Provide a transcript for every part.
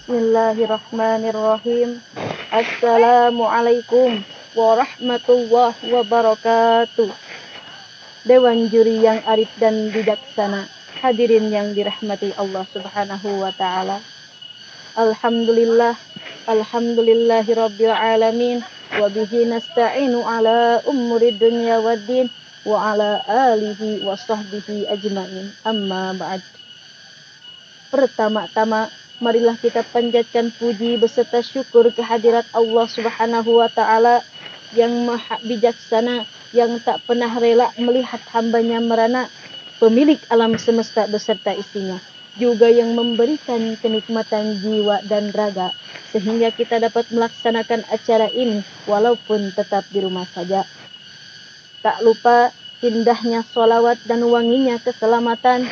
Bismillahirrahmanirrahim. Assalamualaikum warahmatullahi wabarakatuh. Dewan juri yang arif dan bijaksana, hadirin yang dirahmati Allah Subhanahu wa taala. Alhamdulillah, alhamdulillahi rabbil alamin, wa bihi nasta'inu ala umuri dunya waddin, wa ala alihi wa sahbihi ajmain. Amma ba'd. Pertama-tama, marilah kita panjatkan puji beserta syukur kehadirat Allah Subhanahu wa taala yang maha bijaksana, yang tak pernah rela melihat hambanya merana, pemilik alam semesta beserta isinya, juga yang memberikan kenikmatan jiwa dan raga sehingga kita dapat melaksanakan acara ini walaupun tetap di rumah saja. Tak lupa indahnya sholawat dan wanginya keselamatan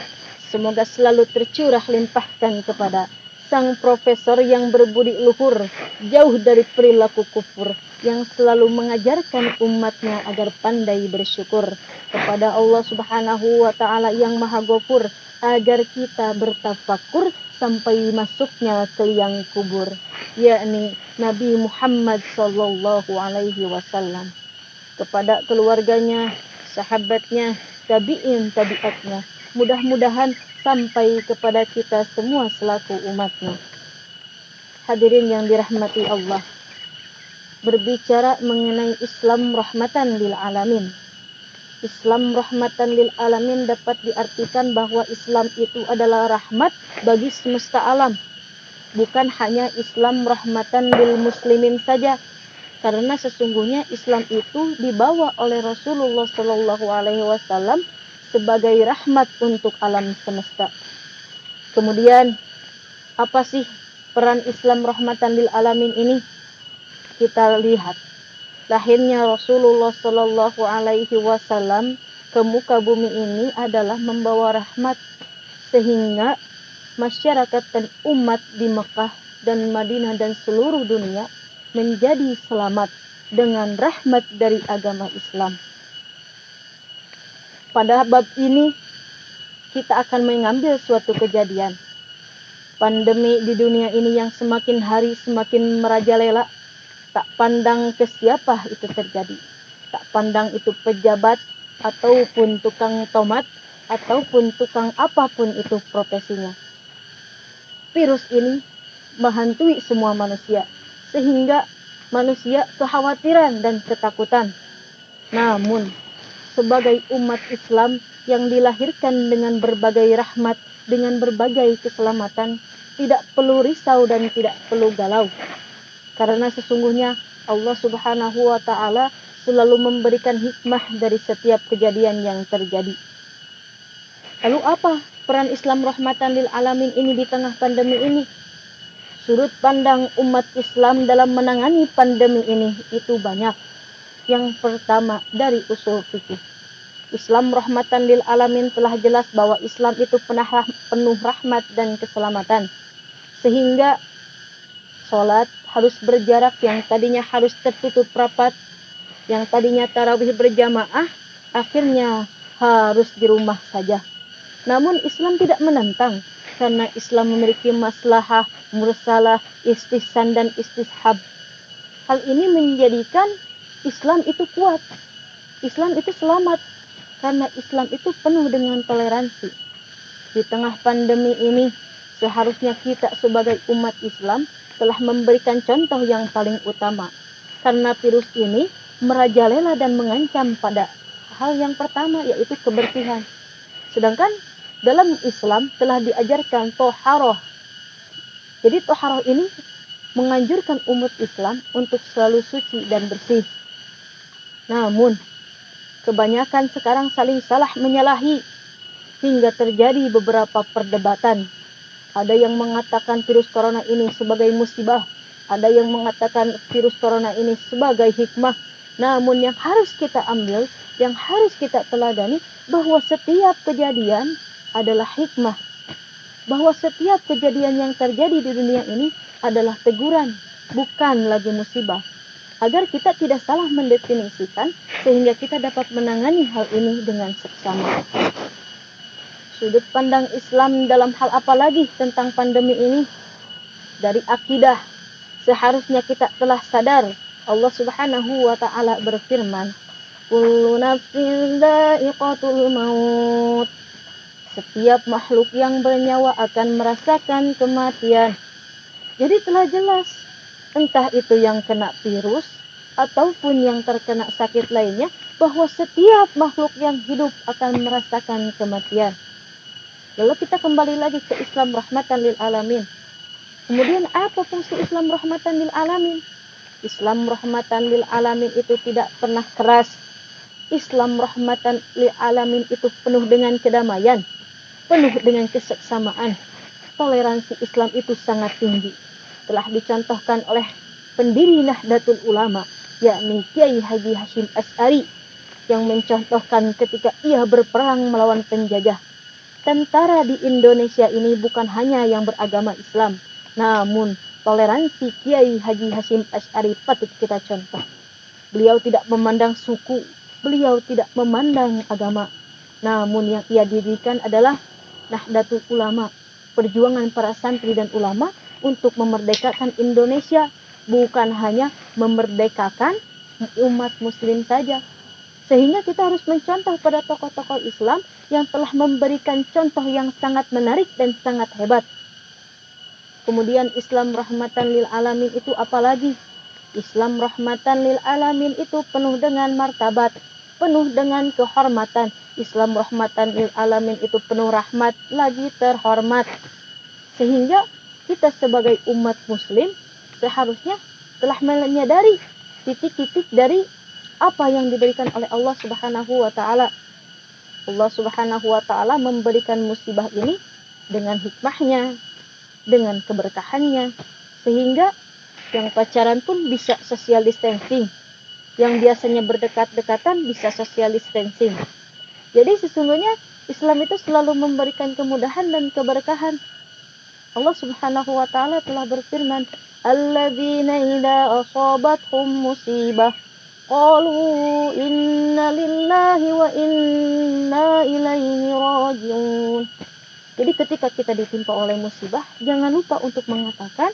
semoga selalu tercurah limpahkan kepada sang profesor yang berbudi luhur, jauh dari perilaku kufur, yang selalu mengajarkan umatnya agar pandai bersyukur kepada Allah Subhanahu wa taala yang Maha Ghafur, agar kita bertafakur sampai masuknya ke liang kubur, yakni Nabi Muhammad sallallahu alaihi wasallam, kepada keluarganya, sahabatnya, tabi'in tabi'atnya, mudah-mudahan sampai kepada kita semua selaku umatnya. Hadirin yang dirahmati Allah, berbicara mengenai Islam rahmatan lil alamin. Islam rahmatan lil alamin dapat diartikan bahwa Islam itu adalah rahmat bagi semesta alam. Bukan hanya Islam rahmatan lil muslimin saja, karena sesungguhnya Islam itu dibawa oleh Rasulullah Shallallahu Alaihi Wasallam sebagai rahmat untuk alam semesta. Kemudian, apa sih peran Islam rahmatan lil alamin ini? Kita lihat lahirnya Rasulullah Shallallahu Alaihi Wasallam ke muka bumi ini adalah membawa rahmat, sehingga masyarakat dan umat di Mekah dan Madinah dan seluruh dunia menjadi selamat dengan rahmat dari agama Islam. Pada bab ini kita akan mengambil suatu kejadian. Pandemi di dunia ini yang semakin hari semakin merajalela, tak pandang ke siapa itu terjadi. Tak pandang itu pejabat, ataupun tukang tomat, ataupun tukang apapun itu profesinya. Virus ini menghantui semua manusia, sehingga manusia kekhawatiran dan ketakutan. Namun, sebagai umat Islam yang dilahirkan dengan berbagai rahmat, dengan berbagai keselamatan, tidak perlu risau dan tidak perlu galau. Karena sesungguhnya Allah Subhanahu wa taala selalu memberikan hikmah dari setiap kejadian yang terjadi. Lalu apa peran Islam rahmatan lil alamin ini di tengah pandemi ini? Sudut pandang umat Islam dalam menangani pandemi ini itu banyak. Yang pertama, dari usul fikih. Islam rahmatan lil alamin telah jelas bahwa Islam itu penuh rahmat dan keselamatan. Sehingga sholat harus berjarak, yang tadinya harus tertutup rapat, yang tadinya tarawih berjamaah, akhirnya harus di rumah saja. Namun Islam tidak menentang, karena Islam memiliki maslahah, mursalah, istihsan dan istishab. Hal ini menjadikan Islam itu kuat, Islam itu selamat, karena Islam itu penuh dengan toleransi. Di tengah pandemi ini, seharusnya kita sebagai umat Islam telah memberikan contoh yang paling utama, karena virus ini merajalela dan mengancam pada hal yang pertama, yaitu kebersihan. Sedangkan dalam Islam telah diajarkan toharoh. Jadi toharoh ini menganjurkan umat Islam untuk selalu suci dan bersih. Namun, kebanyakan sekarang saling salah menyalahi, hingga terjadi beberapa perdebatan. Ada yang mengatakan virus corona ini sebagai musibah, ada yang mengatakan virus corona ini sebagai hikmah. Namun yang harus kita ambil, yang harus kita teladani, bahwa setiap kejadian adalah hikmah. Bahwa setiap kejadian yang terjadi di dunia ini adalah teguran, bukan lagi musibah. Agar kita tidak salah mendefinisikan, sehingga kita dapat menangani hal ini dengan seksama. Sudut pandang Islam dalam hal apa lagi tentang pandemi ini? dari akidah. Seharusnya kita telah sadar Allah Subhanahu wa taala berfirman, "Kullu nafsin dha'iqatul maut." Setiap makhluk yang bernyawa akan merasakan kematian. Jadi telah jelas, entah itu yang kena virus ataupun yang terkena sakit lainnya, bahwa setiap makhluk yang hidup akan merasakan kematian. Lalu kita kembali lagi ke Islam rahmatan lil alamin. Kemudian apa fungsi Islam rahmatan lil alamin? Islam rahmatan lil alamin itu tidak pernah keras. Islam rahmatan lil alamin itu penuh dengan kedamaian, penuh dengan keseksamaan. Toleransi Islam itu sangat tinggi. Telah dicontohkan oleh pendiri Nahdlatul Ulama, yakni Kiai Haji Hashim Asy'ari, yang mencontohkan ketika ia berperang melawan penjajah. Tentara di Indonesia ini bukan hanya yang beragama Islam, namun toleransi Kiai Haji Hashim Asy'ari patut kita contoh. Beliau tidak memandang suku, beliau tidak memandang agama, namun yang ia dirikan adalah Nahdlatul Ulama, perjuangan para santri dan ulama untuk memerdekakan Indonesia, bukan hanya memerdekakan umat muslim saja. Sehingga kita harus mencontoh pada tokoh-tokoh Islam yang telah memberikan contoh yang sangat menarik dan sangat hebat. Kemudian Islam rahmatan lil alamin itu apalagi? Islam rahmatan lil alamin itu penuh dengan martabat, penuh dengan kehormatan. Islam rahmatan lil alamin itu penuh rahmat, lagi terhormat. Sehingga kita sebagai umat muslim seharusnya telah menyadari titik-titik dari apa yang diberikan oleh Allah Subhanahu wa taala. Allah Subhanahu wa taala memberikan musibah ini dengan hikmahnya, dengan keberkahannya, sehingga yang pacaran pun bisa social distancing, yang biasanya berdekat-dekatan bisa social distancing. Jadi sesungguhnya Islam itu selalu memberikan kemudahan dan keberkahan. Allah Subhanahu wa taala telah berfirman, "Alladzina idza asabathum musibah qalu inna lillahi wa inna ilaihi raji'un." Jadi ketika kita ditimpa oleh musibah, jangan lupa untuk mengatakan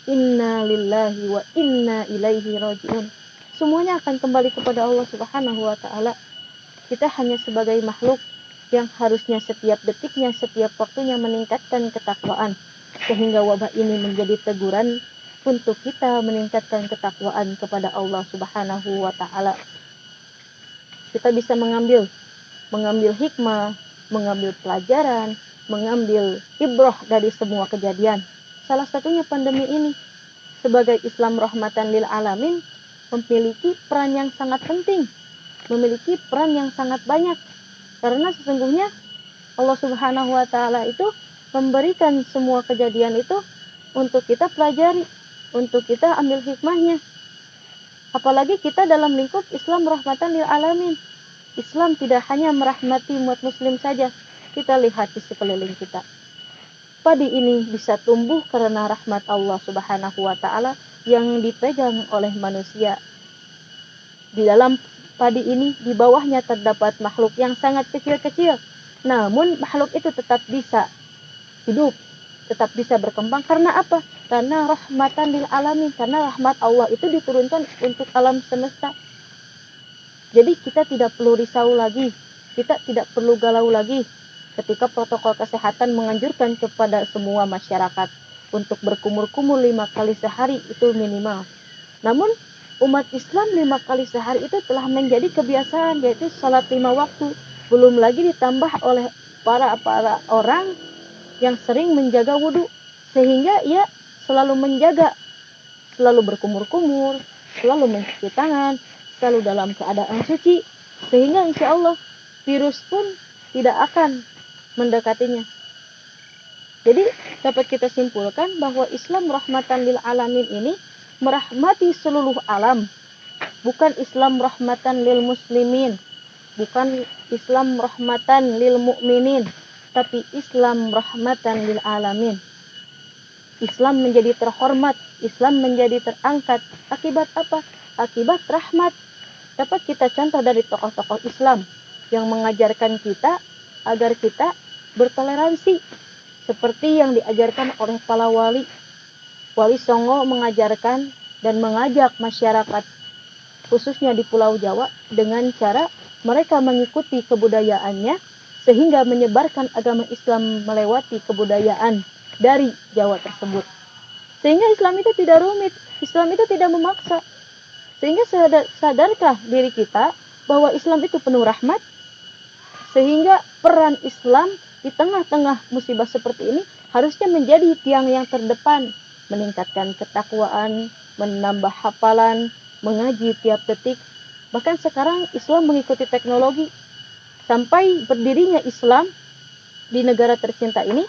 inna lillahi wa inna ilaihi raji'un. Semuanya akan kembali kepada Allah Subhanahu wa taala. Kita hanya sebagai makhluk yang harusnya setiap detiknya, setiap waktunya meningkatkan ketakwaan, sehingga wabah ini menjadi teguran untuk kita meningkatkan ketakwaan kepada Allah Subhanahu wa taala. Kita bisa mengambil hikmah, mengambil pelajaran, mengambil ibrah dari semua kejadian. Salah satunya pandemi ini. Sebagai Islam rahmatan lil alamin memiliki peran yang sangat penting, memiliki peran yang sangat banyak. Karena sesungguhnya Allah Subhanahu wa taala itu memberikan semua kejadian itu untuk kita pelajari, untuk kita ambil hikmahnya. Apalagi kita dalam lingkup Islam rahmatan lil alamin. Islam tidak hanya merahmati umat muslim saja. Kita lihat di sekeliling kita. Padi ini bisa tumbuh karena rahmat Allah Subhanahu wa taala yang dipegang oleh manusia. Di dalam padi ini, di bawahnya terdapat makhluk yang sangat kecil-kecil. Namun makhluk itu tetap bisa hidup, tetap bisa berkembang. Karena apa? Karena rahmatan lil alamin, karena rahmat Allah itu diturunkan untuk alam semesta. Jadi kita tidak perlu risau lagi, kita tidak perlu galau lagi ketika protokol kesehatan menganjurkan kepada semua masyarakat untuk berkumur-kumur 5 kali sehari itu minimal. Namun umat Islam 5 kali sehari itu telah menjadi kebiasaan, yaitu salat 5 waktu. Belum lagi ditambah oleh para orang yang sering menjaga wudhu, sehingga ia selalu menjaga, selalu berkumur-kumur, selalu mencuci tangan, selalu dalam keadaan suci, sehingga insya Allah virus pun tidak akan mendekatinya. Jadi dapat kita simpulkan bahwa Islam rahmatan lil alamin ini merahmati seluruh alam, bukan Islam rahmatan lil muslimin, bukan Islam rahmatan lil mukminin, tapi Islam rahmatan lil alamin. Islam menjadi terhormat, Islam menjadi terangkat. Akibat apa? Akibat rahmat. Dapat kita contoh dari tokoh-tokoh Islam yang mengajarkan kita agar kita bertoleransi, seperti yang diajarkan oleh para wali. Wali Songo mengajarkan dan mengajak masyarakat khususnya di Pulau Jawa dengan cara mereka mengikuti kebudayaannya sehingga menyebarkan agama Islam melewati kebudayaan dari Jawa tersebut. Sehingga Islam itu tidak rumit, Islam itu tidak memaksa. Sehingga sadarkah diri kita bahwa Islam itu penuh rahmat? Sehingga peran Islam di tengah-tengah musibah seperti ini harusnya menjadi tiang yang terdepan, meningkatkan ketakwaan, menambah hafalan, mengaji tiap detik. Bahkan sekarang Islam mengikuti teknologi. Sampai berdirinya Islam di negara tercinta ini,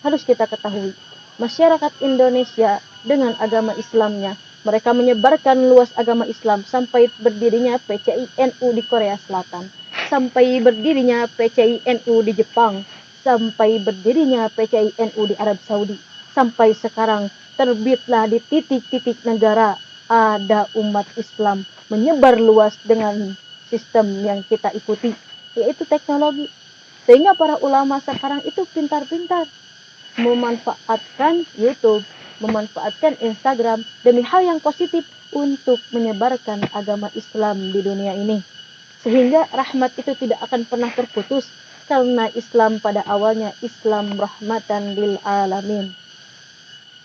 harus kita ketahui, masyarakat Indonesia dengan agama Islamnya, mereka menyebarkan luas agama Islam sampai berdirinya PCI NU di Korea Selatan, sampai berdirinya PCI NU di Jepang, sampai berdirinya PCI NU di Arab Saudi, sampai sekarang terbitlah di titik-titik negara ada umat Islam menyebar luas dengan sistem yang kita ikuti, yaitu teknologi. Sehingga para ulama sekarang itu pintar-pintar memanfaatkan YouTube, memanfaatkan Instagram demi hal yang positif untuk menyebarkan agama Islam di dunia ini. Sehingga rahmat itu tidak akan pernah terputus karena Islam pada awalnya Islam rahmatan lil alamin.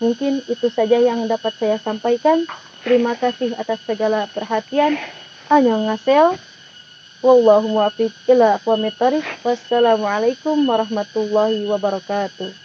Mungkin itu saja yang dapat saya sampaikan. Terima kasih atas segala perhatian. Annyeonghaseyo. Wallahu muwaffiq ila aqwamit thoriq. Wassalamualaikum warahmatullahi wabarakatuh.